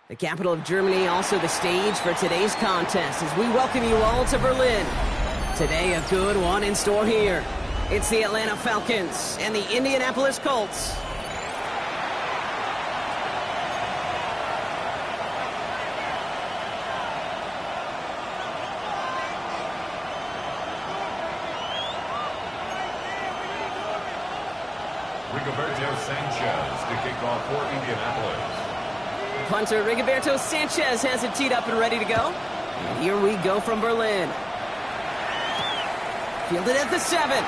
The capital of Germany, also the stage for today's contest as we welcome you all to Berlin. Today, a good one in store here. It's the Atlanta Falcons and the Indianapolis Colts. Rigoberto Sanchez to kick off for Indianapolis. Punter Rigoberto Sanchez has it teed up and ready to go. And here we go from Berlin. Fielded at the 7.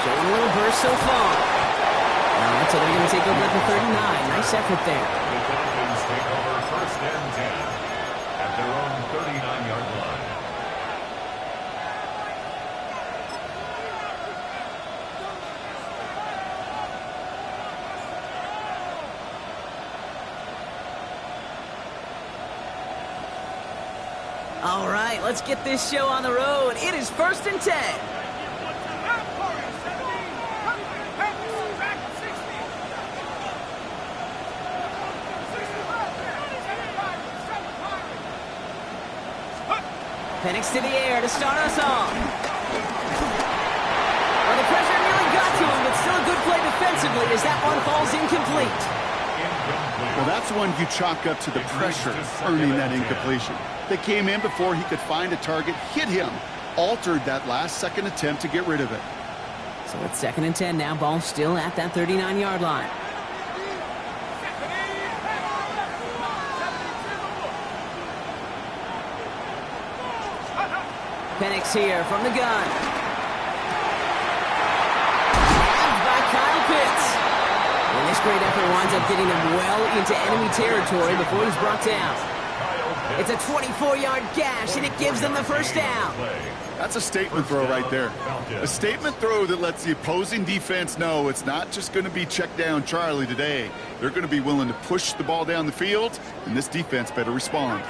Showing a little burst so far. All right, so they're going to take over at the 39. Nice effort there. The Falcons take over first and 10 at their own 39-yard line. All right, let's get this show on the road. It is first and 10. Penix to the air to start us off. Well, the pressure nearly got to him, but still a good play defensively as that one falls incomplete. Well, that's one you chalk up to the pressure earning that incompletion. They came in before he could find a target, hit him, altered that last-second attempt to get rid of it. So it's second and 10 now. Ball still at that 39-yard line. Penix here from the gun. Grabbed by Kyle Pitts. And this great effort winds up getting him well into enemy territory before he's brought down. It's a 24-yard gash, and it gives them the first down. That's a statement throw right there. A statement throw that lets the opposing defense know it's not just going to be check down Charlie today. They're going to be willing to push the ball down the field, and this defense better respond.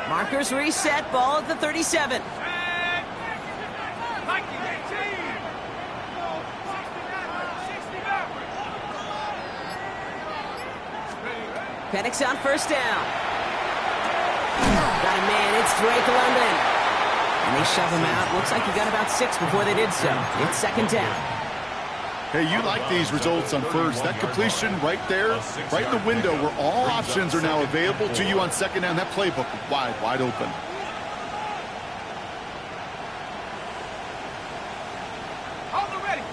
Markers reset, ball at the 37. Penix on first down. Got a man, it's Drake London. And they shove him out. Looks like he got about 6 before they did so. It's second down. Hey, you like these results on first. That completion right there, right in the window where all options are now available to you on second down. That playbook wide open.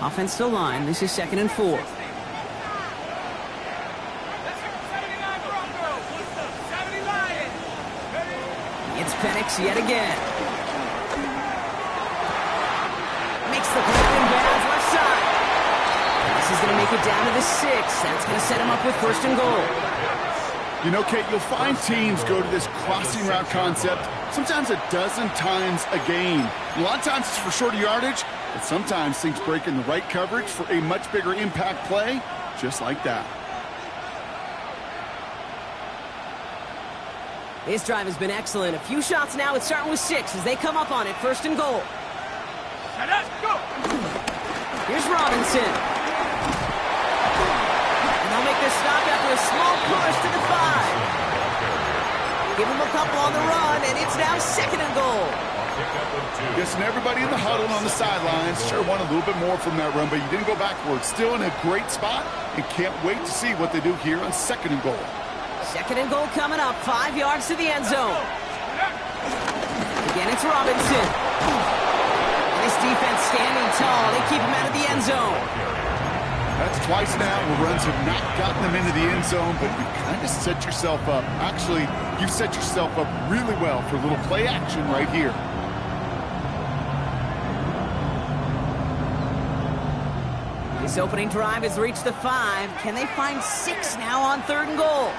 Offensive line, this is second and 4. It's Penix yet again. Makes the play inbounds left side. This is going to make it down to the 6. That's going to set him up with first and goal. You know, Kate, you'll find teams go to this crossing route concept sometimes a dozen times a game. A lot of times it's for shorter yardage, but sometimes things break in the right coverage for a much bigger impact play, just like that. This drive has been excellent. A few shots now. It's starting with 6 as they come up on it. First and goal. Here's Robinson. And they'll make their stop after a small push to the 5. Give him a couple on the run, and it's now second and goal. Yes, and everybody in the huddle on the sidelines sure want a little bit more from that run, but you didn't go backwards. Still in a great spot, and can't wait to see what they do here on second and goal. Second and goal coming up, 5 yards to the end zone. Again, it's Robinson. And this defense standing tall. They keep him out of the end zone. That's twice now where runs have not gotten them into the end zone, but you kind of set yourself up. Actually, you've set yourself up really well for a little play action right here. This opening drive has reached the 5. Can they find 6 now on third and goal?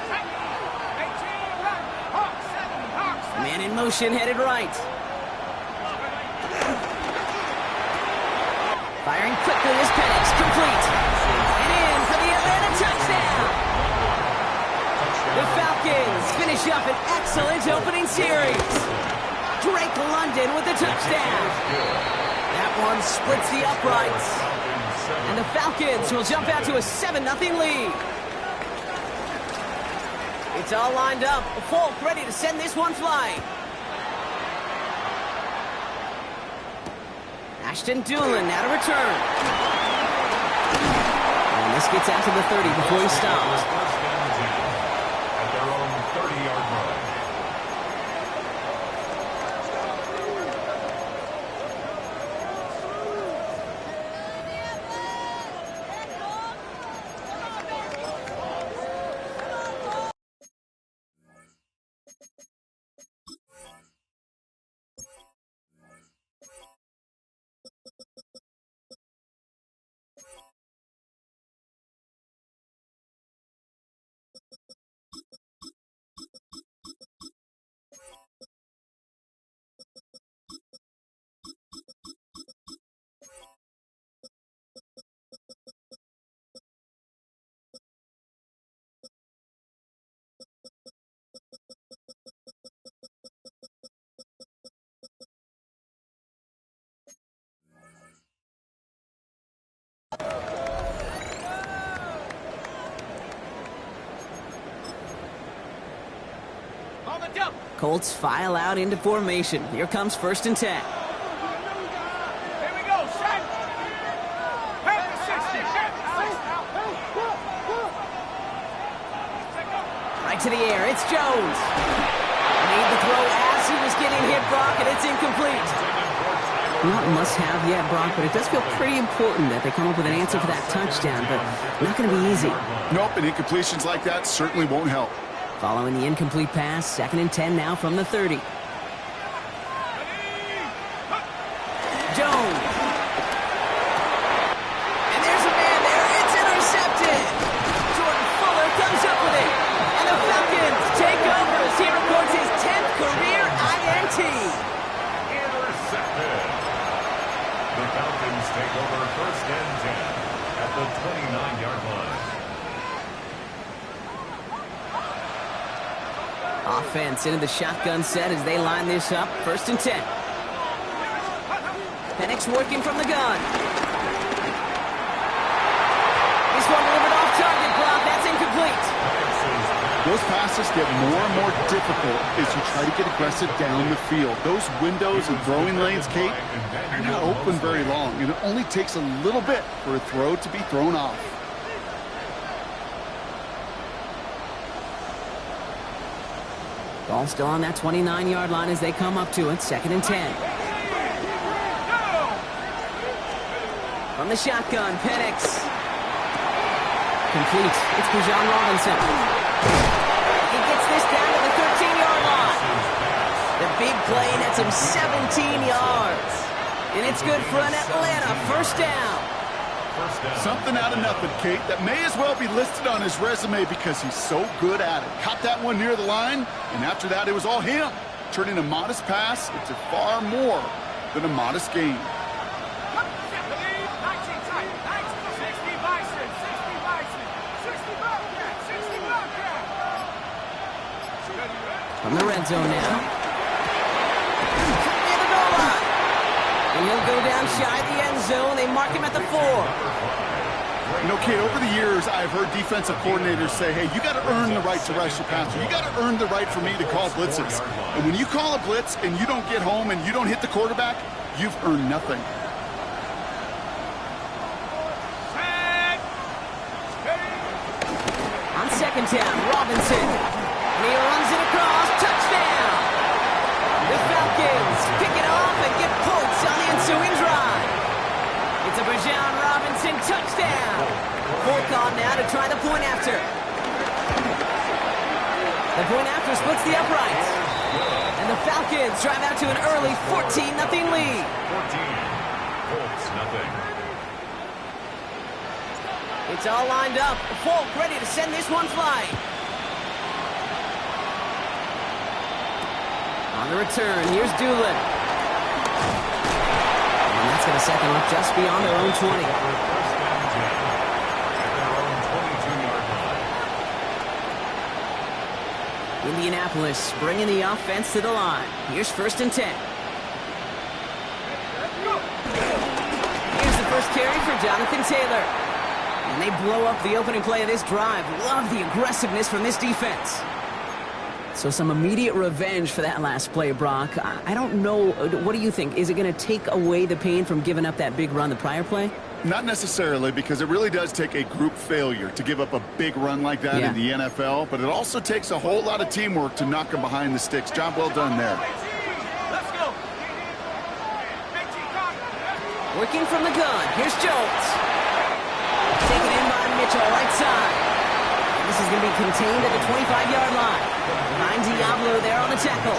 Man in motion, headed right. Firing quickly is Penix, complete. And in for the Atlanta touchdown. The Falcons finish up an excellent opening series. Drake London with the touchdown. That one splits the uprights. And the Falcons will jump out to a 7-0 lead. It's all lined up. Falk ready to send this one flying. Ashton Doolin now to return. And this gets out to the 30 before he stops. At their own 30-yard line. Colts file out into formation. Here comes 1st and 10. Here we go, set. Head to 60. Right to the air, it's Jones. Made the throw as he was getting hit, Brock, and it's incomplete. Not must-have yet, Brock, but it does feel pretty important that they come up with an answer for that touchdown, but not going to be easy. Nope, and incompletions like that certainly won't help. Following the incomplete pass, 2nd and 10 now from the 30. Jones. And there's a man there. It's intercepted. Jordan Fuller comes up with it. And the Falcons take over as he records his 10th career INT. Intercepted. The Falcons take over 1st and 10 at the 29-yard line. Offense into the shotgun set as they line this up. 1st and 10. Penix working from the gun. This one delivered off target, Brock. That's incomplete. Those passes get more and more difficult as you try to get aggressive down the field. Those windows and throwing lanes, Kate, they're not open very long, and it only takes a little bit for a throw to be thrown off. Ball still on that 29-yard line as they come up to it. 2nd and 10. From the shotgun, Penix. Complete. It's Bijan Robinson. He gets this down to the 13-yard line. The big play nets him 17 yards. And it's good for an Atlanta 1st down. Something out of nothing, Kate, that may as well be listed on his resume because he's so good at it. Caught that one near the line, and after that, it was all him. Turning a modest pass into far more than a modest gain. From the red zone now. Near the goal line. And he'll go down shy of the end zone. They mark him at the 4. You know, Kate, over the years, I've heard defensive coordinators say, hey, you got to earn the right to rush your passer. You got to earn the right for me to call blitzes. And when you call a blitz and you don't get home and you don't hit the quarterback, you've earned nothing. On 2nd down, Robinson. And he runs it across. Touchdown! The Falcons pick it off and get points on the ensuing drive. It's a Bijan Robinson touchdown. Falk on now to try the point after. The point after splits the uprights. And the Falcons drive out to an early 14-0 lead. 14. Colts, nothing. It's all lined up. Falk ready to send this one flying. On the return, here's Doolin. And that's going to set them up just beyond their own 20. Indianapolis bringing the offense to the line. Here's 1st and 10. Here's the first carry for Jonathan Taylor. And they blow up the opening play of this drive. Love the aggressiveness from this defense. So some immediate revenge for that last play, Brock. I don't know. What do you think? Is it going to take away the pain from giving up that big run the prior play? Not necessarily, because it really does take a group failure to give up a big run like that in the NFL, but it also takes a whole lot of teamwork to knock them behind the sticks. Job well done there. Let's go. Working from the gun. Here's Jones. Taken in by Mitchell, right side. And this is going to be contained at the 25-yard line. Behind Diablo there on the tackle.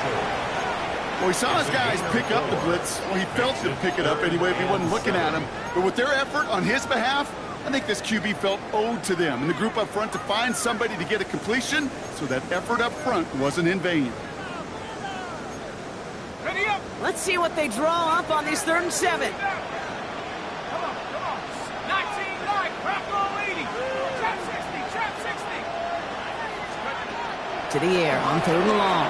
Well, he saw his guys pick up the blitz. Well, he felt them pick it up anyway if he wasn't looking at him. But with their effort on his behalf, I think this QB felt owed to them and the group up front to find somebody to get a completion, so that effort up front wasn't in vain. Ready up. Let's see what they draw up on these 3rd and 7. Come on. 19 line. Crack all 80. Trap 60. To the air on 3rd and long.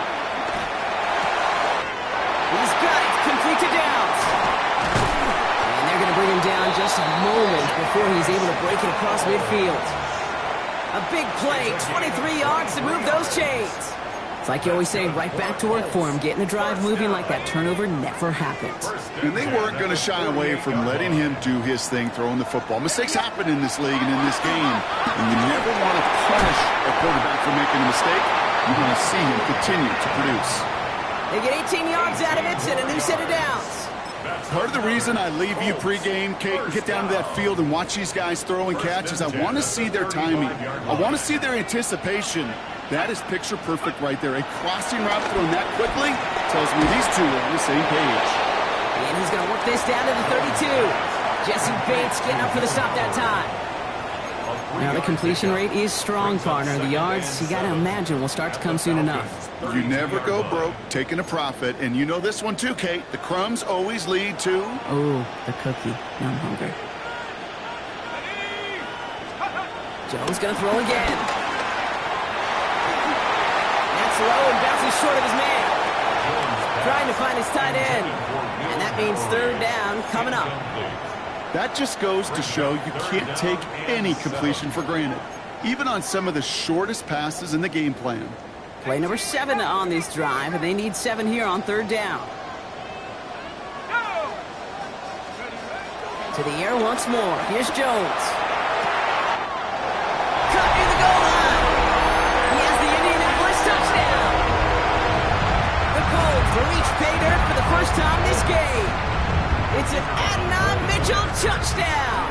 He's got it. Complete to Downs. And they're going to bring him down just a moment before he's able to break it across midfield. A big play. 23 yards to move those chains. It's like you always say, right back to work for him. Getting the drive moving like that turnover never happened. And they weren't going to shy away from letting him do his thing, throwing the football. Mistakes happen in this league and in this game. And you never want to punish a quarterback for making a mistake. You want to see him continue to produce. They get 18 yards out of it and a new set of downs. Part of the reason I leave you pregame, Kate, and get down to that field and watch these guys throw and catch is I want to see their timing. I want to see their anticipation. That is picture perfect right there. A crossing route thrown that quickly tells me these two are on the same page. And he's going to work this down to the 32. Jesse Bates getting up for the stop that time. Now the completion rate is strong, partner. The yards, you got to imagine, will start to come soon enough. You never go broke taking a profit. And you know this one too, Kate. The crumbs always lead to... Oh, the cookie. Now I'm hungry. Jones going to throw again. That's low and bounces short of his man. Trying to find his tight end. And that means 3rd down coming up. That just goes to show you can't take any completion for granted, even on some of the shortest passes in the game plan. Play number 7 on this drive, and they need 7 here on 3rd down. To the air once more. Here's Jones. Cut near the goal line. He has the Indianapolis touchdown. The Colts will reach pay dirt for the first time this game. It's an Adnan Mitchell touchdown.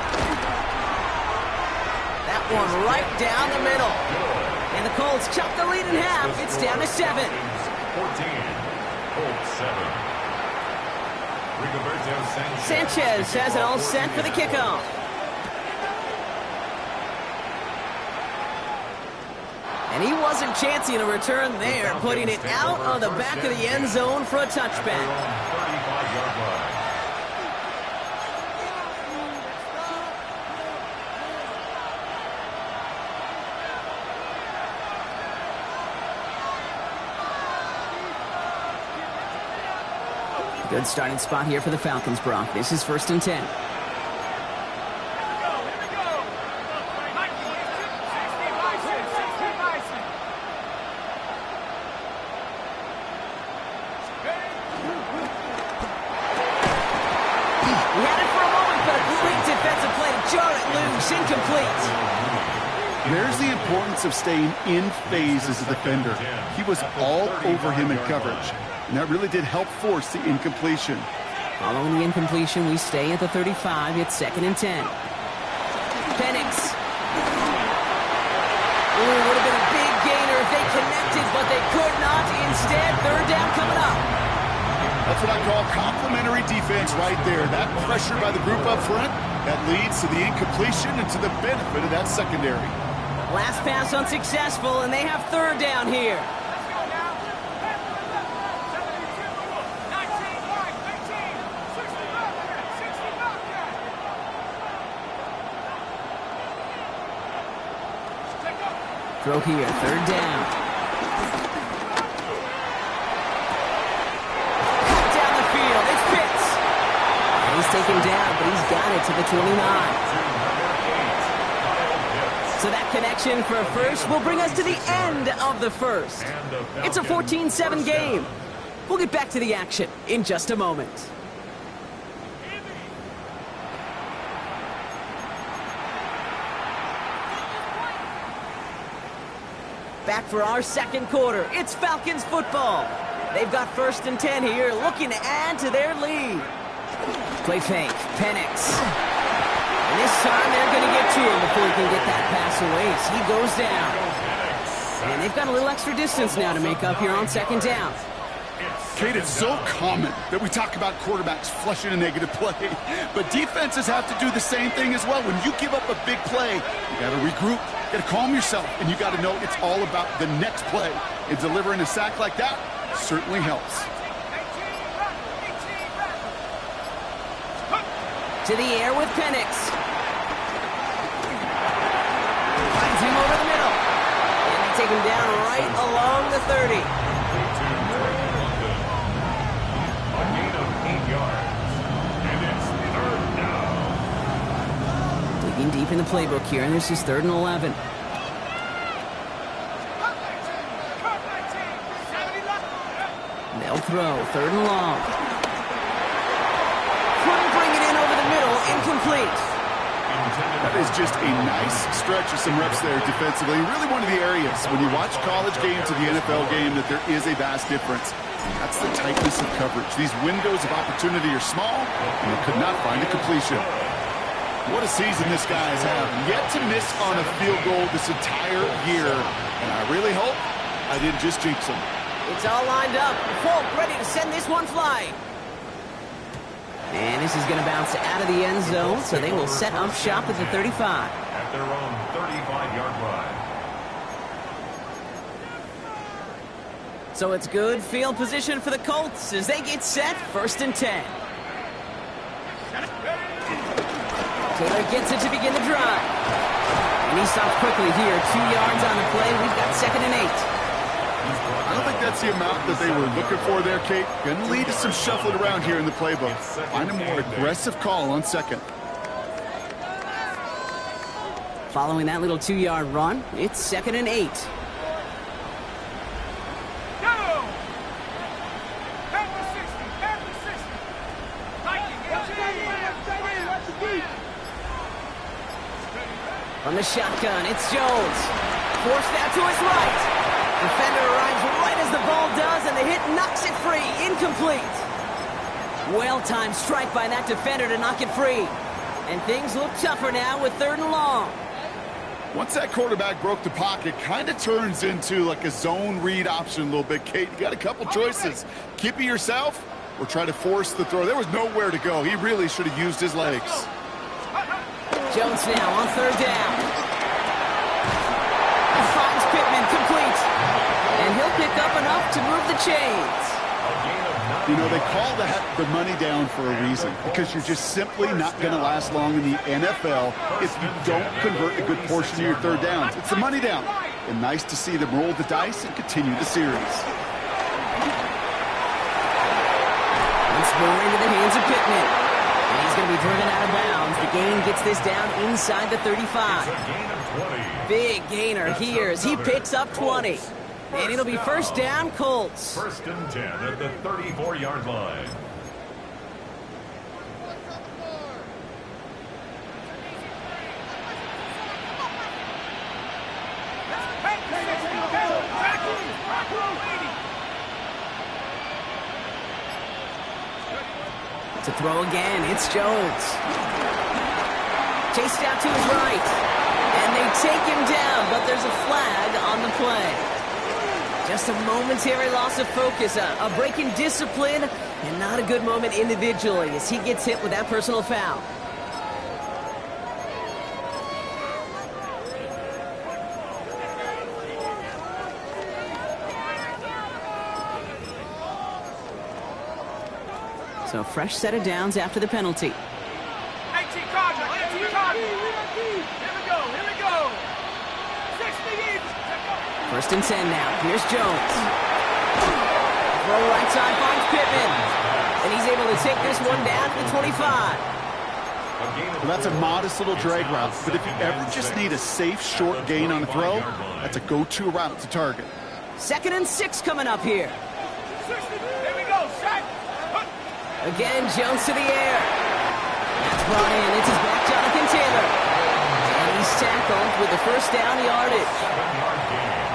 That one right down the middle. And the Colts chop the lead in half. It's down to 7. 14, Colts 7. Sanchez has it all set for the kickoff. And he wasn't chancing a return there, putting it out on the back of the end zone for a touchback. 35-yard line. Good starting spot here for the Falcons, Brock. This is 1st and 10. Incomplete. There's the importance of staying in phase as a defender. He was all over him in coverage, and that really did help force the incompletion. Following the incompletion, we stay at the 35. It's 2nd and 10. Penix. Ooh, would have been a big gainer if they connected, but they could not. Instead, 3rd down coming up. That's what I call complimentary defense right there. That pressure by the group up front, that leads to the incompletion and to the benefit of that secondary. Last pass unsuccessful, and they have 3rd down here. Throw here, 3rd down. it to the 29. So that connection for a first will bring us to the end of the first. It's a 14-7 game. We'll get back to the action in just a moment. Back for our second quarter. It's Falcons football. They've got 1st and 10 here, looking to add to their lead. Play fake. Penix. And this time they're going to get to him before he can get that pass away as he goes down. And they've got a little extra distance now to make up here on 2nd down. Kate, it's so common that we talk about quarterbacks flushing a negative play, but defenses have to do the same thing as well. When you give up a big play, you got to regroup, you got to calm yourself, and you got to know it's all about the next play. And delivering a sack like that certainly helps. To the air with Penix. Finds him over the middle. And they take him down right along the 30. A gain of 8 yards. And it's 3rd down. Digging deep in the playbook here, and this is 3rd and 11. They'll throw 3rd and long. Couldn't bring it in over the middle, incomplete. That is just a nice stretch of some reps there defensively. Really one of the areas when you watch college game to the NFL game that there is a vast difference. That's the tightness of coverage. These windows of opportunity are small, and they could not find a completion. What a season this guy has had. Yet to miss on a field goal this entire year. And I really hope I didn't just jinx him. It's all lined up. Falk ready to send this one flying. And this is going to bounce out of the end zone, so they will set up shop at the 35. At their own 35-yard line. So it's good field position for the Colts as they get set, 1st and 10. Taylor gets it to begin the drive. And he stops quickly here. 2 yards on the play. We've got 2nd and 8. I don't think that's the amount that they were looking for there, Kate. Going to lead to some shuffling around here in the playbook. Find a more aggressive call on 2nd. Following that little 2-yard run, it's 2nd and 8. From the shotgun, it's Jones. Forced out to his right. Defender arrives right as the ball does, and the hit knocks it free. Incomplete. Well-timed strike by that defender to knock it free. And things look tougher now with 3rd and long. Once that quarterback broke the pocket, kind of turns into like a zone read option a little bit, Kate. You got a couple choices. Keep it yourself or try to force the throw. There was nowhere to go. He really should have used his legs. Jones now on 3rd down. He finds Pittman complete. And he'll pick up enough to move the chains. You know, they call the money down for a reason, because you're just simply not going to last long in the NFL if you don't convert a good portion of your 3rd downs. It's the money down. And nice to see them roll the dice and continue the series. Once more into the hands of Pittman. And he's going to be driven out of bounds. The gain gets this down inside the 35. Big gainer here as he picks up 20. And it'll be 1st down, Colts. 1st and 10 at the 34-yard line. To throw again, it's Jones. Chased out to his right. And they take him down, but there's a flag on the play. Just a momentary loss of focus, a break in discipline, and not a good moment individually as he gets hit with that personal foul. So a fresh set of downs after the penalty. 18 Carter, 18 Carter. Here we go. 60 each. 1st and 10 now. Here's Jones. Throw right side finds Pittman. And he's able to take this one down to the 25. Well, that's a modest little drag route, but if you ever just need a safe, short gain on a throw, that's a go-to route to target. 2nd and 6 coming up here. There we go, set. Again, Jones to the air. That's brought in. It's his back, Jonathan Taylor. And he's tackled with the first down yardage.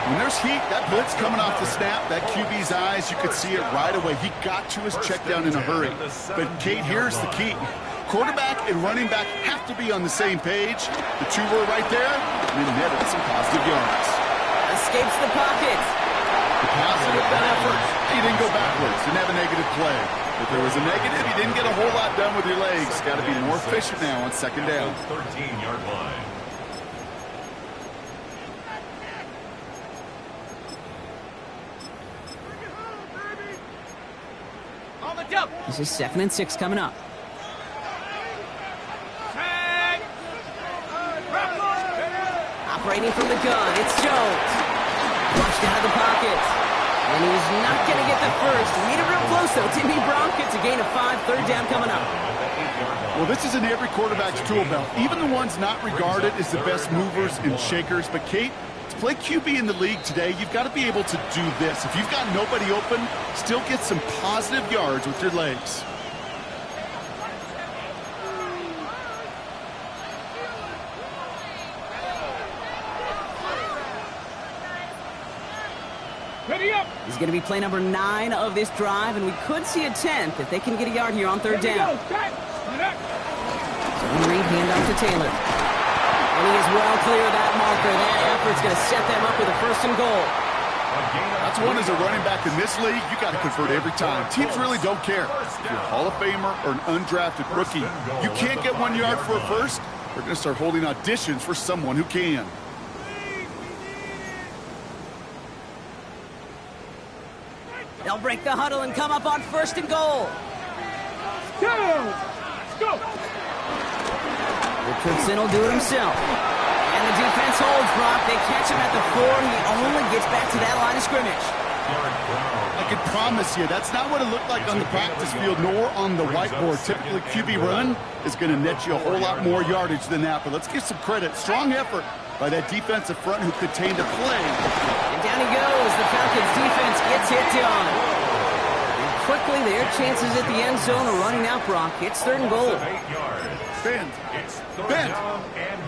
When there's heat, that blitz coming off the snap, that QB's eyes, you could see it right away. He got to his check down in a hurry. But, Kate, here's the key. Quarterback and running back have to be on the same page. The two were right there, and it netted some positive yards. Escapes the pocket. The positive effort. He didn't go backwards. Didn't have a negative play. If there was a negative, you didn't get a whole lot done with your legs. Got to be more efficient now on 2nd down. 13-yard line. On the jump. This is 2nd and 6 coming up. Set. Operating from the gun, it's Jones. Flushed out of the pocket. And he's not going to get the first. Made it real close, though. Timmy Bronk gets a gain of 5. 3rd down coming up. Well, this is in every quarterback's tool belt. Even the ones not regarded as the best movers and shakers. But, Kate, to play QB in the league today, you've got to be able to do this. If you've got nobody open, still get some positive yards with your legs. Ready up. He's going to be play number 9 of this drive, and we could see a 10th if they can get a yard here on 3rd down. Zone read, handoff to Taylor. And he is well clear of that marker. That effort's going to set them up with a 1st and goal. That's one as a running back in this league, you got to convert every time. Teams really don't care. If you're a Hall of Famer or an undrafted rookie, you can't get 1 yard for a first. They're going to start holding auditions for someone who can. They'll break the huddle and come up on 1st and goal. Let's go. Richardson will do it himself. And the defense holds Brock. They catch him at the 4. He only gets back to that line of scrimmage. I can promise you, that's not what it looked like on the practice field nor on the whiteboard. Typically, QB run is going to net you a whole lot more yardage than that. But let's give some credit. Strong effort by that defensive front who contained a play. And down he goes. The Falcons defense gets it done. And quickly, their chances at the end zone are running out, Brock. It's 3rd and goal. Bend. Bend.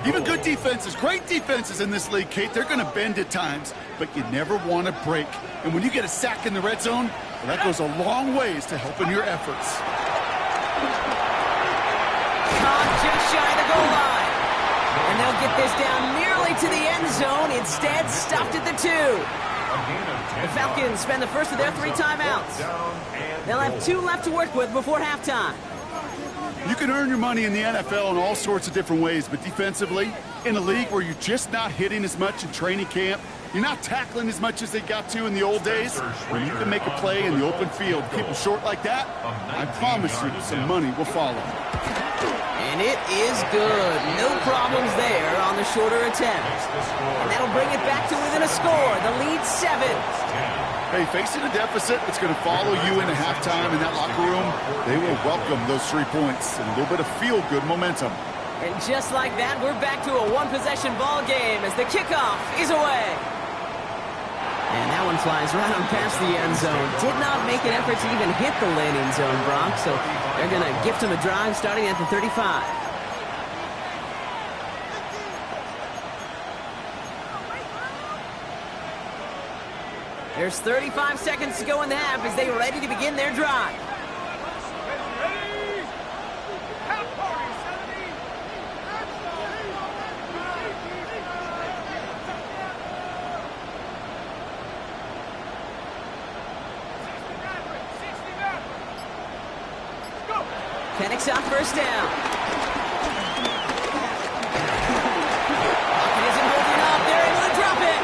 Even good defenses, great defenses in this league, Kate, they're going to bend at times, but you never want to break. And when you get a sack in the red zone, well, that goes a long ways to helping your efforts. Caught just shy of the goal line. And they'll get this down nearly to the end zone. Instead, stopped at the 2. The Falcons spend the first of their 3 timeouts. They'll have 2 left to work with before halftime. You can earn your money in the NFL in all sorts of different ways, but defensively, in a league where you're just not hitting as much in training camp, you're not tackling as much as they got to in the old days, when you can make a play in the open field, keep them short like that, I promise you some money will follow. And it is good. No problems there on the shorter attempt. And that'll bring it back to within a score. The lead 7. Hey, facing a deficit that's going to follow you into halftime in that locker room, they will welcome those 3 points and a little bit of feel-good momentum. And just like that, we're back to a 1-possession ball game as the kickoff is away. And that one flies right on past the end zone. Did not make an effort to even hit the landing zone, Brock, so they're going to gift him a drive starting at the 35. There's 35 seconds to go in the half as they're ready to begin their drive. Ready. Half party, 70. Penix on 1st down. Pocket isn't holding up. They're able to drop it.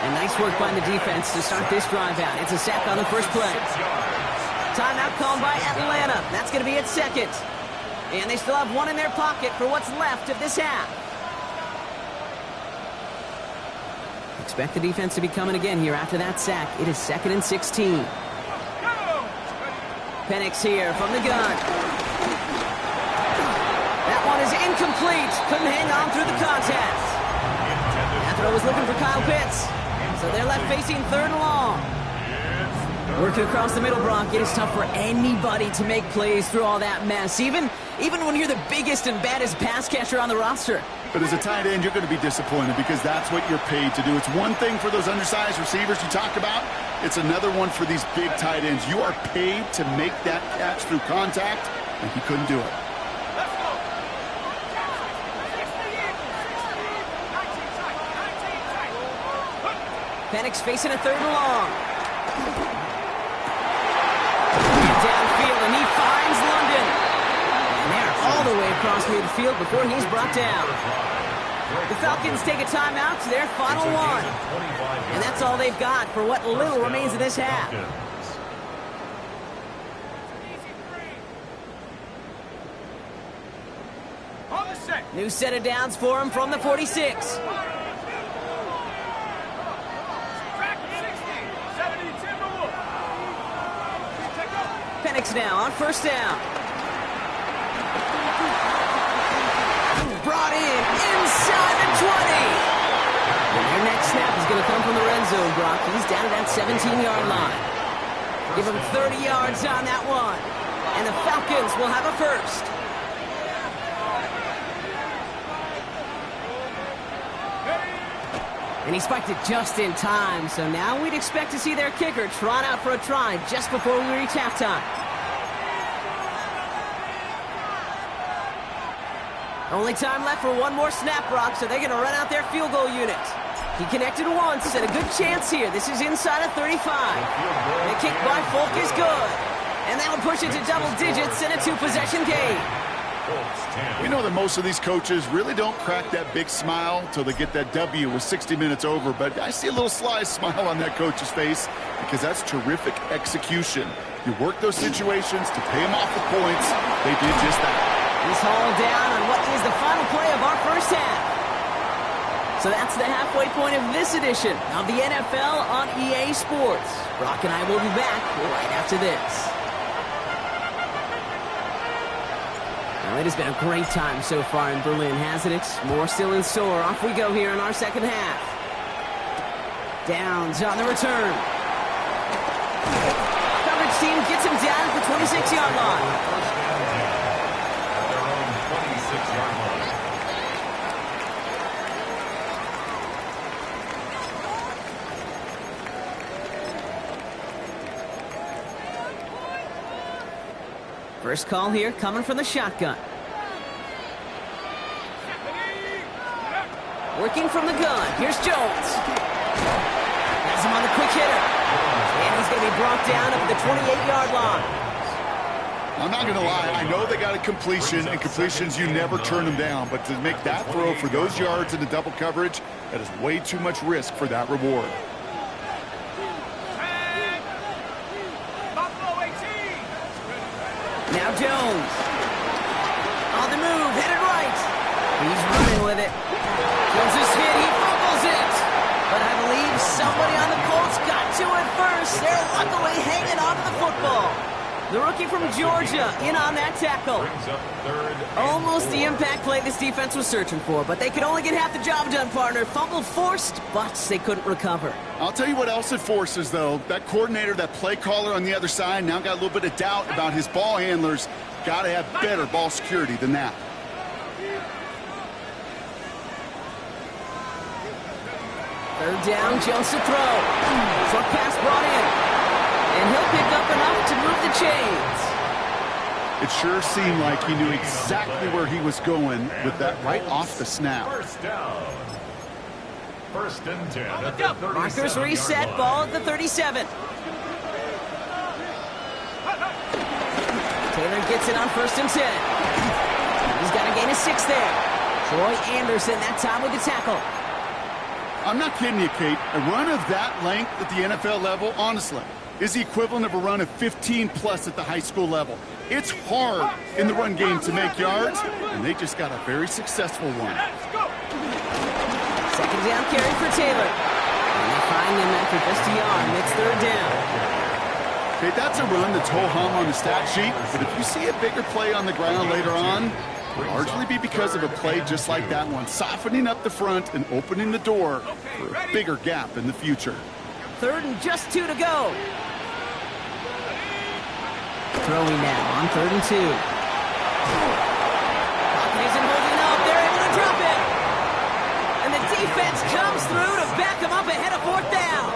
And nice work by the defense to start this drive out. It's a sack on the first play. Timeout called by Atlanta. That's going to be its 2nd. And they still have 1 in their pocket for what's left of this half. Expect the defense to be coming again here after that sack. It is 2nd and 16. Penix here from the gun. Incomplete. Couldn't hang on through the contest. That throw was looking for Kyle Pitts. So they're left facing third and long. Working across the middle, Brock. It is tough for anybody to make plays through all that mess, even when you're the biggest and baddest pass catcher on the roster. But as a tight end, you're going to be disappointed because that's what you're paid to do. It's one thing for those undersized receivers you talk about. It's another one for these big tight ends. You are paid to make that catch through contact, and he couldn't do it. Penix facing a third and long. Downfield, and he finds London. And they're all the way across midfield before he's brought down. The Falcons take a timeout to their final one. And that's all they've got for what little remains of this half. New set of downs for him from the 46. Penix now on first down. Brought in inside the 20. And their next snap is going to come from the red zone, Brock. He's down at that 17-yard line. Give him 30 yards on that one. And the Falcons will have a first. And he spiked it just in time, so now we'd expect to see their kicker trot out for a try just before we reach halftime. Only time left for one more snap, Brock, so they're going to run out their field goal unit. He connected once, and a good chance here. This is inside of 35. The kick by Folk is good. And that will push it to double digits in a two-possession game. We know that most of these coaches really don't crack that big smile till they get that W with 60 minutes over, but I see a little sly smile on that coach's face because that's terrific execution. You work those situations to pay them off with points. They did just that. He's hauled down on what is the final play of our first half. So that's the halfway point of this edition of the NFL on EA Sports. Brock and I will be back right after this. Well, it has been a great time so far in Berlin, hasn't it? More still in store. Off we go here in our second half. Downs on the return. Coverage team gets him down at the 26-yard line. First call here coming from the shotgun. Working from the gun. Here's Jones. Has him on the quick hitter. And he's going to be brought down at the 28-yard line. I'm not going to lie. I know they got a completion, and completions, you never turn them down. But to make that throw for those yards in the double coverage, that is way too much risk for that reward. Now Jones. On the move, headed right. He's running with it. Jones is hit, he fumbles it. But I believe somebody on the Colts got to it first. They're luckily hanging on to the football. The rookie from Georgia in on that tackle. Almost the impact play this defense was searching for, but they could only get half the job done, partner. Fumble forced, but they couldn't recover. I'll tell you what else it forces, though. That coordinator, that play caller on the other side, now got a little bit of doubt about his ball handlers. Got to have better ball security than that. Third down, Jones to throw. Short pass brought in. And he'll pick up enough to move the chains. It sure seemed like he knew exactly where he was going with that right off the snap. First down. First and 10 at the 37. Markers reset, ball at the 37. Taylor gets it on first and 10. He's got a gain of 6 there. Troy Anderson that time with the tackle. I'm not kidding you, Kate. A run of that length at the NFL level, honestly, is the equivalent of a run of 15-plus at the high school level. It's hard in the run game to make yards, and they just got a very successful one. Second down carry for Taylor. And they find him after just a yard, and it's third down. Okay, that's a run that's ho-hum on the stat sheet, but if you see a bigger play on the ground later on, Largely be because of a play just like that one, softening up the front and opening the door for a bigger gap in the future. 3rd and just 2 to go. Throwing now on 3rd and 2. Pocket isn't holding up. They're able to drop it. And the defense comes through to back them up ahead of 4th down.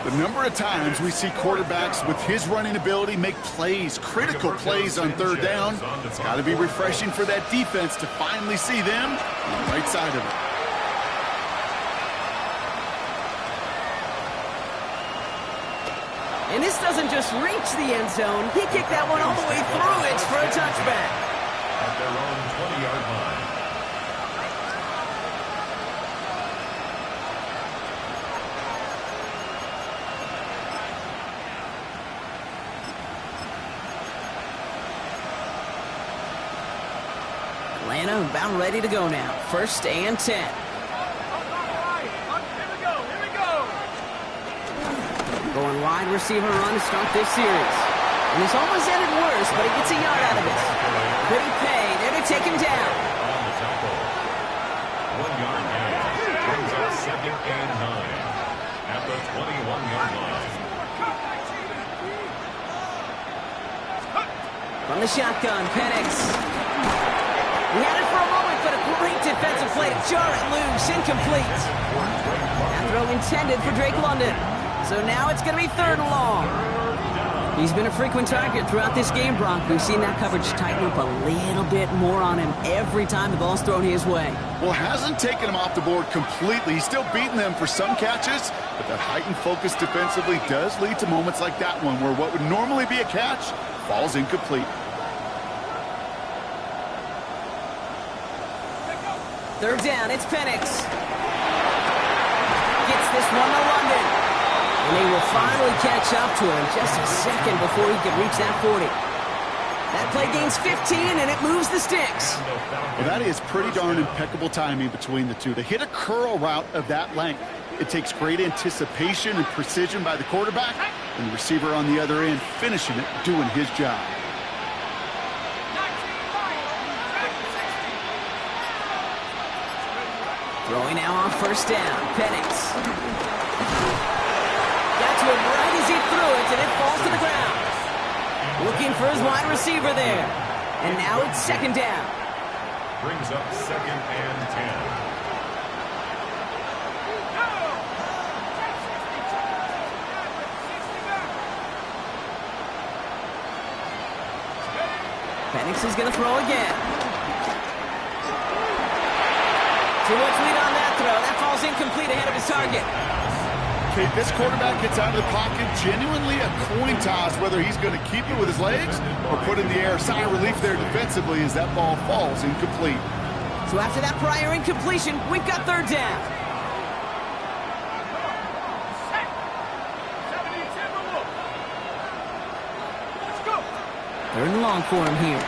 The number of times we see quarterbacks with his running ability make plays, critical plays on 3rd down, it's got to be refreshing for that defense to finally see them on the right side of it. And this doesn't just reach the end zone. He kicked that one all the way through it for a touchback. At their own 20-yard line. Atlanta about ready to go now. 1st and 10. Here we go. Going wide receiver run to start this series. And this almost ended worse, but he gets a yard out of it. Pretty pay. There to take him down. On the tackle. 1-yard gain. Brings up 2nd and 9. At the 21-yard line. From the shotgun, Penix. He had it for a moment, but a great defensive play to jar it loose. Incomplete. That throw intended for Drake London. So now it's going to be 3rd and long. He's been a frequent target throughout this game, Brock. We've seen that coverage tighten up a little bit more on him every time the ball's thrown his way. Well, hasn't taken him off the board completely. He's still beating them for some catches, but that heightened focus defensively does lead to moments like that one where what would normally be a catch falls incomplete. 3rd down, it's Penix. Gets this one to London. And he will finally catch up to him just a second before he can reach that 40. That play gains 15, and it moves the sticks. Well, that is pretty darn impeccable timing between the two. To hit a curl route of that length, it takes great anticipation and precision by the quarterback, and the receiver on the other end finishing it, doing his job. Throwing now on 1st down. Penix. Got to him right as he threw it, and it falls to the ground. Looking for his wide receiver there. And now it's 2nd down. Brings up 2nd and 10. Penix is going to throw again. Too much lead on that throw. That falls incomplete ahead of his target. Okay, this quarterback gets out of the pocket, genuinely a coin toss whether he's going to keep it with his legs or put in the air. Sigh of relief there defensively as that ball falls incomplete. So after that prior incompletion, we've got 3rd down. Let's go. 3rd and long for him here.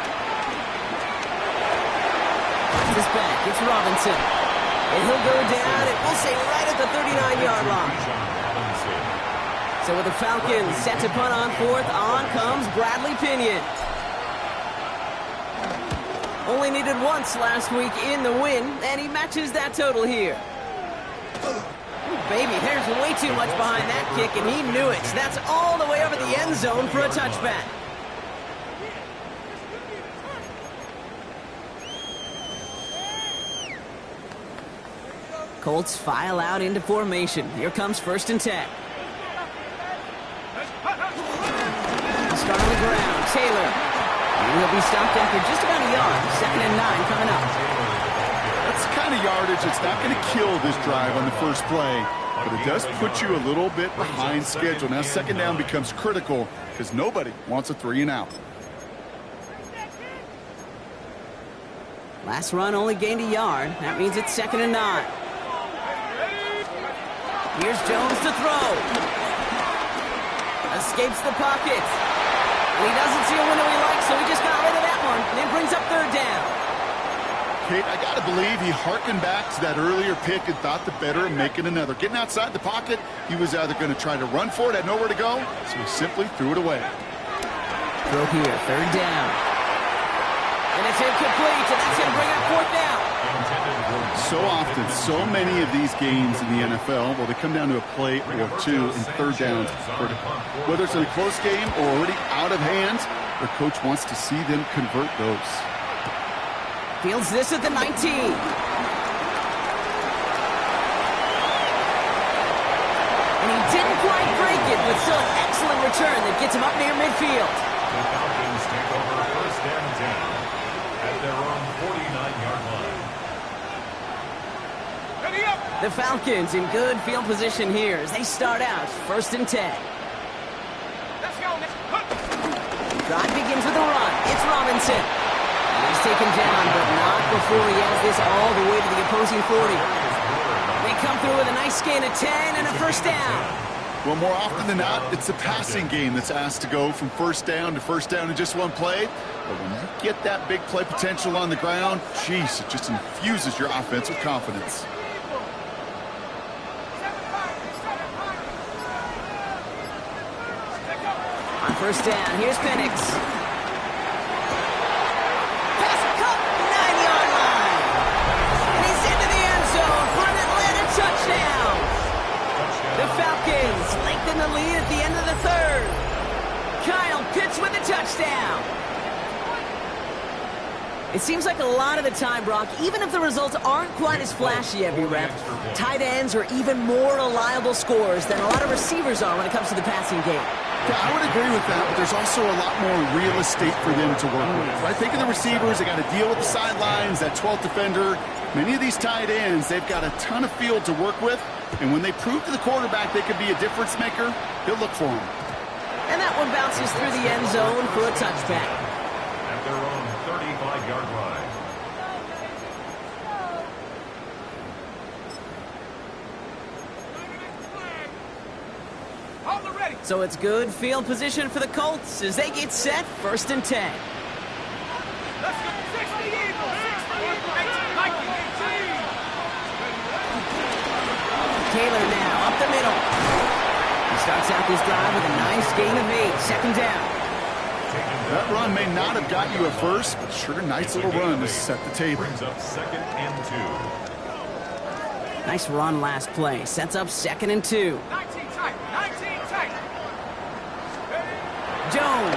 This back, it's Robinson. And he'll go down, and we'll say right at the 39-yard line. So with the Falcons set to punt on 4th, on comes Bradley Pinion. Only needed once last week in the win, and he matches that total here. Ooh, baby, there's way too much behind that kick, and he knew it. That's all the way over the end zone for a touchback. Colts file out into formation. Here comes 1st and 10. Start on the ground. Taylor. And he'll be stopped after just about a yard. 2nd and 9 coming up. That's the kind of yardage that's not going to kill this drive on the first play, but it does put you a little bit behind schedule. Now 2nd down becomes critical because nobody wants a 3 and out. Last run only gained a yard. That means it's 2nd and 9. Here's Jones to throw. Escapes the pocket. And he doesn't see a window he likes, so he just got rid of that one. And then brings up 3rd down. Kate, I got to believe he harkened back to that earlier pick and thought the better of making another. Getting outside the pocket, he was either going to try to run for it, had nowhere to go, so he simply threw it away. Throw here, 3rd down. And it's incomplete, and that's going to bring up fourth down. So often, so many of these games in the NFL, well, they come down to a play or two in third downs. Whether it's in a close game or already out of hand, the coach wants to see them convert those. Fields this at the 19. And he didn't quite break it, but still an excellent return that gets him up near midfield. The Falcons take over first and 10 at their own 49-yard line. Ready up. The Falcons in good field position here as they start out first and 10. Let's go. Drive begins with a run. It's Robinson. He's taken down, but not before he has this all the way to the opposing 40. They come through with a nice gain of 10 and a first down. Well, more often than not, it's the passing game that's asked to go from first down to first down in just one play. But when you get that big play potential on the ground, geez, it just infuses your offense with confidence. On first down, here's Penix. Pass cut, 9-yard line. And he's into the end zone for an Atlanta touchdown. The Falcons lengthen the lead at the end of the third. Kyle Pitts with a touchdown. It seems like a lot of the time, Brock, even if the results aren't quite as flashy every rep, tight ends are even more reliable scorers than a lot of receivers are when it comes to the passing game. Yeah, I would agree with that, but there's also a lot more real estate for them to work with. Right? Think of the receivers. They got to deal with the sidelines, that 12th defender. Many of these tight ends, they've got a ton of field to work with, and when they prove to the quarterback they could be a difference maker, he'll look for them. And that one bounces through the end zone for a touchback. At their own 35-yard line. So it's good field position for the Colts as they get set first and 10. Let's go. 60 Eagles. 60 Eagles. 19. Taylor now up the middle. He starts out this drive with a nice gain of 8. Second down. That run may not have got you at first, but sure, nice little run to set the table. Brings up second and 2. Nice run last play. Sets up second and 2. 19 tight. 19 tight. Jones.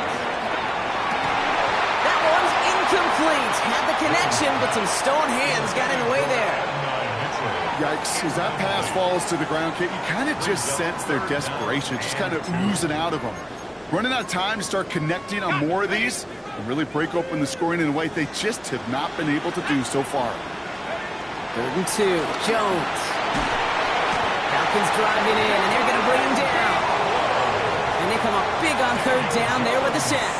That one's incomplete. Had the connection, but some stone hands got in the way there. Yikes. As that pass falls to the ground, Kate, you kind of just sense their desperation, just kind of oozing out of them. Running out of time to start connecting on more of these and really break open the scoring in a way they just have not been able to do so far. Third and 2. Jones. Falcons driving in, and they're going to bring him down. And they come up big on third down there with the sack.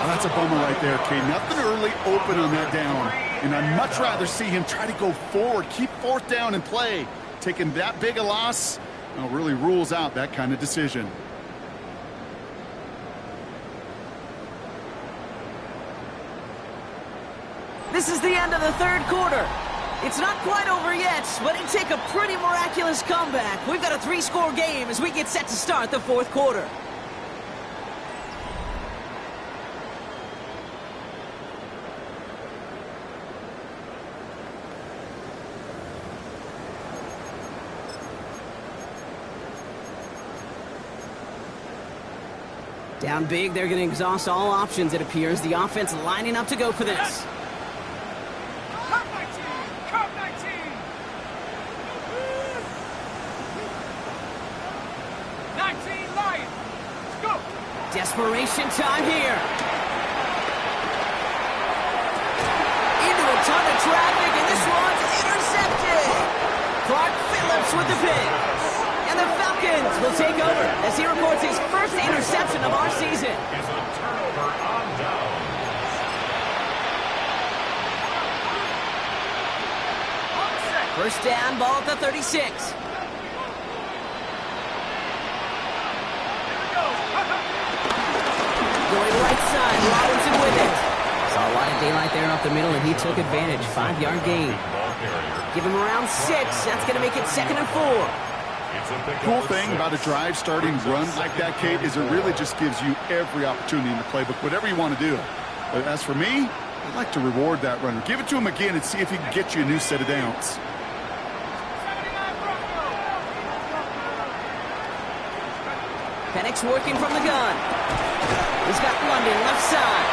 Oh, that's a bummer right there, Kate. Nothing early open on that down. And I'd much rather see him try to go forward, keep fourth down and play. Taking that big a loss, well, really rules out that kind of decision. This is the end of the third quarter. It's not quite over yet, but it take a pretty miraculous comeback. We've got a 3-score game as we get set to start the fourth quarter. Down big, they're going to exhaust all options, it appears. The offense lining up to go for this. Desperation time here. Into a ton of traffic, and this one's intercepted. Clark Phillips with the pick. And the Falcons will take over as he records his first interception of our season. Is a turnover on downs. First down, ball at the 36. Going right side, Robinson with it. Saw a lot of daylight there up the middle, and he took advantage. 5-yard gain. Give him around 6. That's going to make it second and 4. Cool thing about a drive starting run like that, Kate, is it really just gives you every opportunity in the playbook, whatever you want to do. But as for me, I'd like to reward that runner. Give it to him again and see if he can get you a new set of downs. Penix working from the gun. He's got London left side.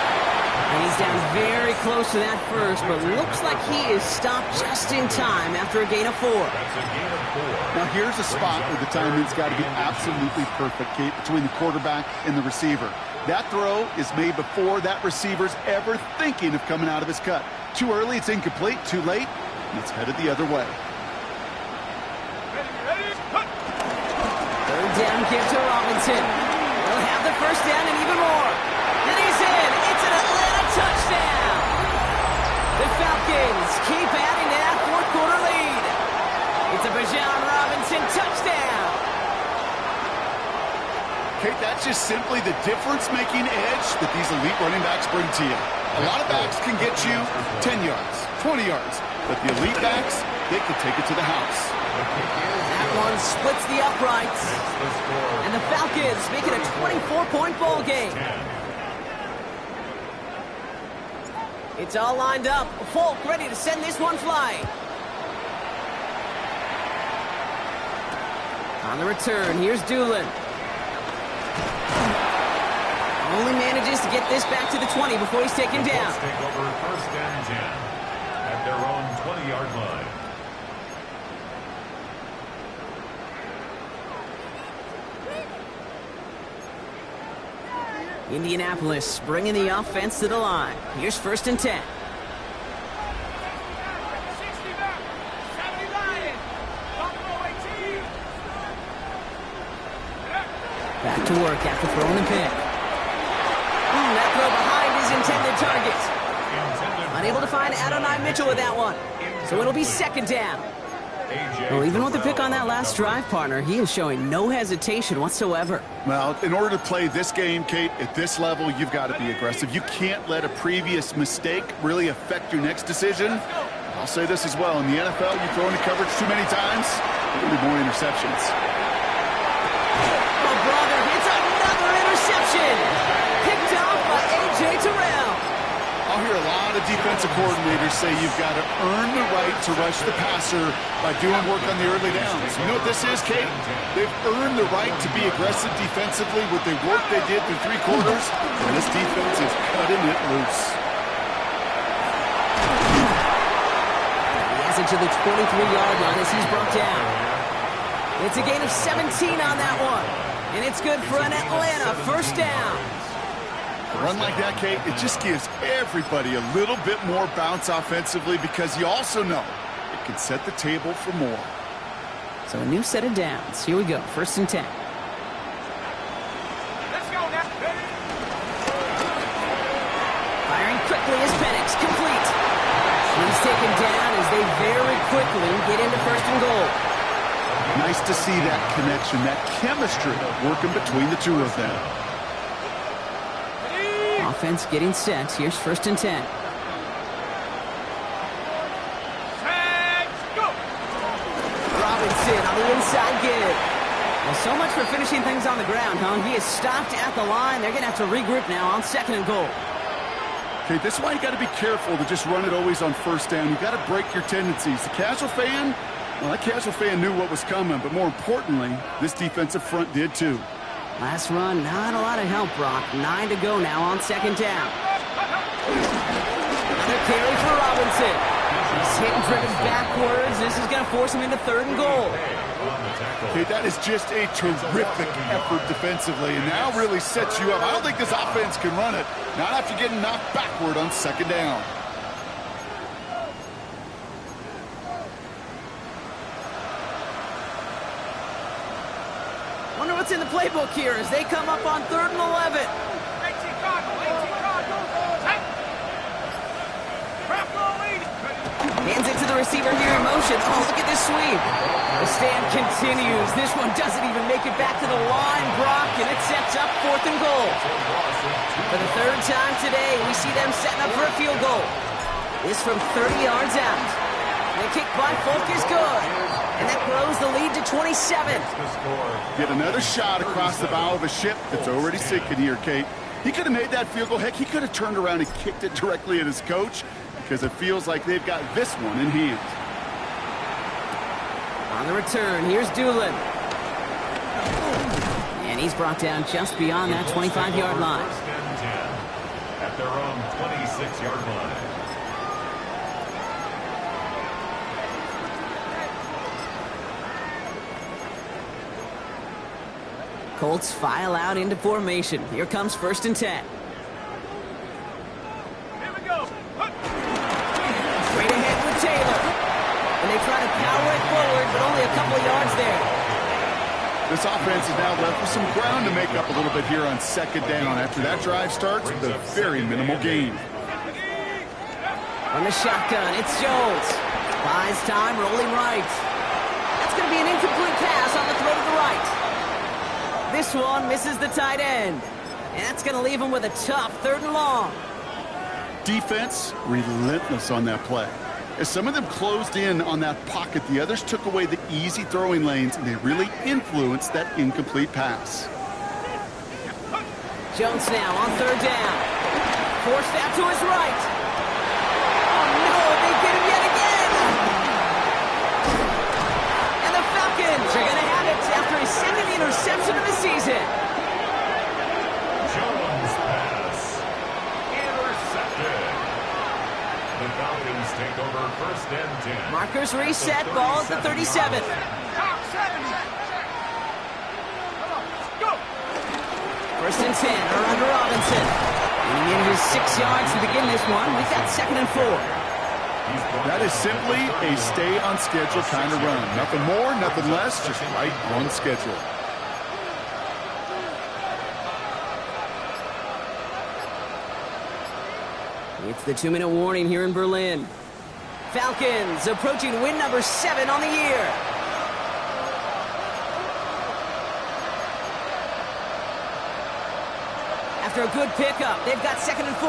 And he's down very close to that first, but looks like he is stopped just in time after a gain of 4. That's a gain of 4. Now here's a spot where the timing's got to be absolutely perfect, Kate, between the quarterback and the receiver. That throw is made before that receiver's ever thinking of coming out of his cut. Too early, it's incomplete. Too late, and it's headed the other way. Third down give to Robinson. He'll have the first down and even more. And he's in. It's an Atlanta touchdown. The Falcons keep adding to that fourth-quarter lead. It's a Bijan Robinson touchdown. Kate, that's just simply the difference-making edge that these elite running backs bring to you. A lot of backs can get you 10 yards, 20 yards, but the elite backs, they can take it to the house. That one splits the uprights. And the Falcons make it a 24-point ball game. It's all lined up. Falk ready to send this one flying. On the return, here's Doolin. Only manages to get this back to the 20 before he's taken down. Let's take over first and 10 at their own 20-yard line. Indianapolis bringing the offense to the line. Here's first and 10. 60 back. 79. Buffalo 18. Back to work after throwing the pick. That throw behind his intended target. Unable to find Adonai Mitchell with that one. So it'll be second down. Well, even with the pick on that last drive, partner, he is showing no hesitation whatsoever. Well, in order to play this game, Kate, at this level, you've got to be aggressive. You can't let a previous mistake really affect your next decision. I'll say this as well. In the NFL, you throw into coverage too many times, there'll be more interceptions. Oh, brother, it's another interception. Picked off by A.J. Terrell. I'll hear a lot of defensive coordinators say you've got to earn the right to rush the passer by doing work on the early downs. You know what this is, Kate? They've earned the right to be aggressive defensively with the work they did through 3 quarters, and this defense is cutting it loose. He has it to the 23-yard line as he's brought down. It's a gain of 17 on that one, and it's good for an Atlanta first down. A run like that, Kate, it just gives everybody a little bit more bounce offensively because you also know it can set the table for more. So a new set of downs. Here we go, first and 10. Let's go now. Firing quickly is Penix, complete. He's taken down as they very quickly get into first and goal. Nice to see that connection, that chemistry working between the two of them. Offense getting set. Here's first and 10. Let's go. Robinson on the inside give. Well, so much for finishing things on the ground, huh? He is stopped at the line. They're going to have to regroup now on second and goal. Okay, this is why you got to be careful to just run it always on first down. You got to break your tendencies. The casual fan, well, that casual fan knew what was coming, but more importantly, this defensive front did too. Last run, not a lot of help, Brock. 9 to go now on second down. Another carry for Robinson. He's hit and driven backwards. This is going to force him into third and goal. Okay, that is just a terrific effort defensively, and now really sets you up. I don't think this offense can run it, not after getting knocked backward on second down. Wonder what's in the playbook here as they come up on third and 11. 18 Cardinal. Hands it to the receiver here in motion. Oh, look at this sweep. The stand continues. This one doesn't even make it back to the line, Brock, and it sets up fourth and goal. For the third time today, we see them setting up for a field goal. This from 30 yards out. The kick by Falk is good, and that grows the lead to 27. Get another shot across the bow of a ship that's already sinking here, Kate. He could have made that field goal. Heck, he could have turned around and kicked it directly at his coach because it feels like they've got this one in hand. On the return, here's Doolin. And he's brought down just beyond that 25-yard line. First and 10 at their own 26-yard line. Colts file out into formation. Here comes 1st and 10. Here we go. Straight ahead with Taylor. And they try to power it forward, but only a couple of yards there. This offense is now left with some ground to make up a little bit here on 2nd down. After that drive starts with a very minimal gain. On the shotgun, it's Jones. Buys time, rolling right. That's going to be an incomplete pass on the throw to the right. This one misses the tight end. And that's going to leave him with a tough 3rd and long. Defense relentless on that play. As some of them closed in on that pocket, the others took away the easy throwing lanes, and they really influenced that incomplete pass. Jones now on 3rd down. Forced out to his right. Oh, no, they get him yet again. And the Falcons are going to have it after his 2nd interception of the season. Jones pass. Intercepted. The Falcons take over 1st and 10. Markers reset, ball at the 37. Top 70. Come on, go. 1st and 10 are under Robinson. Getting in his 6 yards to begin this one. We've got 2nd and 4. That is simply a stay-on-schedule kind of run. Nothing more, nothing less, just right on schedule. It's the 2-minute warning here in Berlin. Falcons approaching win number 7 on the year. After a good pickup, they've got 2nd and 4.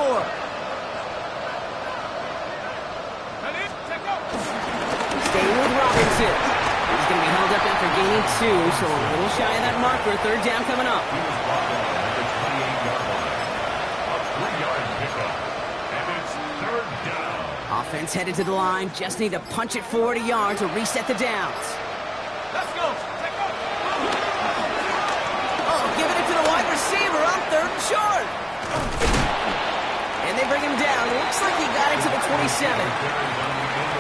Staying with Robinson. He's going to be held up after gaining 2, so a little shy of that marker. 3rd down coming up. He was brought down at the 28-yard line. A 3-yard pickup. And it's 3rd down. Offense headed to the line. Just need to punch it forward a yard to reset the downs. Let's go. Take off. Oh, giving it to the wide receiver on 3rd and short. And they bring him down. Looks like he got it to the 27.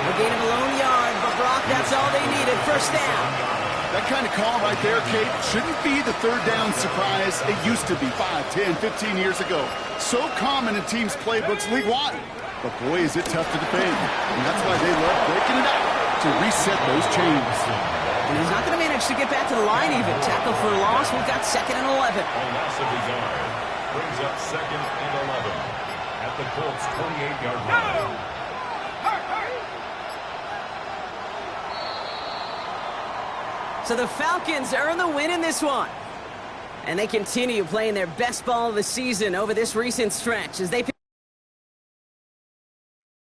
A gain of a lone yard, but Brock, that's all they needed. 1st down. That kind of call right there, Kate, shouldn't be the 3rd down surprise it used to be 5, 10, 15 years ago. So common in teams' playbooks league-wide. But boy, is it tough to defend. And that's why they love breaking it out to reset those chains. And he's not going to manage to get back to the line even. Tackle for a loss. We've got 2nd and 11. A loss of a yard brings up 2nd and 11 at the Colts' 28-yard line. So the Falcons earn the win in this one. And they continue playing their best ball of the season over this recent stretch as they